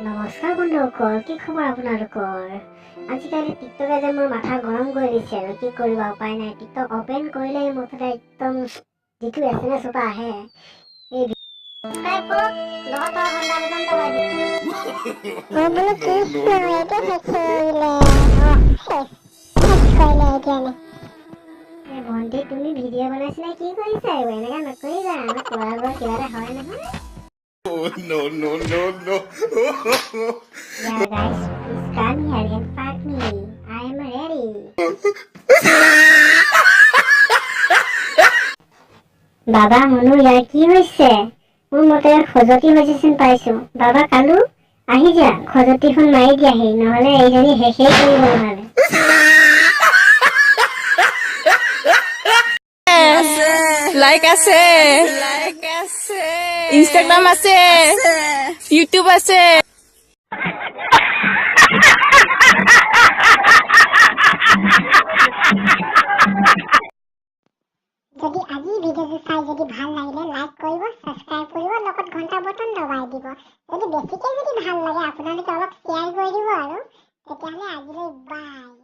নমস্কাৰ বন্ধুসকল, কি খবৰ আপোনালোকৰ? আজিকালি টিকটকে যে মোৰ মাথা গৰম কৰি দিছে আৰু কি কৰিবা, উপায় নাই। টিকটক অপেন কৰিলে মুঠতে একদম যিটো SMS এটা আহে, এই সাবস্ক্ৰাইব কৰক, লগত ঘণ্টা বজান দবাই দিয়ক। মই বোলো কি এতিয়া শেষ কৰিলে, শেষ কৰিলে এতিয়া। ভণ্টি তুমি ভিডিঅ' বনাইছিলা, কি কৰিছা? এইবোৰ এনেকা নকৰিবা, আমাৰ ল'ৰাবোৰৰ কিবা এটা হয় নহয়। Oh, no, no, no, no. Yeah, guys, please come here and fuck me. I am ready. বাবা মনু, ইয়াৰ কি হৈছে? মোৰ মতে খজতি হৈছে যেন পাইছো। বাবা কালু, আহি যা, খজতিখন মাৰি দিয়াহি, নহলে এইজনী শেষেই কৰিব নোৱাৰে। লাইক আছে, ইনষ্টাগ্ৰাম আছে, ইউটিউব আছে। যদি আজি ভিডিঅ'টো চাই যদি ভাল লাগিলে লাইক কৰিব, সাবস্ক্ৰাইব কৰিব, লগত ঘণ্টা বটন দবাই দিব। যদি বেছিকৈ যদি ভাল লাগে আপোনালোকে অলপ শ্বেয়াৰ কৰি দিব আৰু তেতিয়াহ'লে আজিলৈ বাই।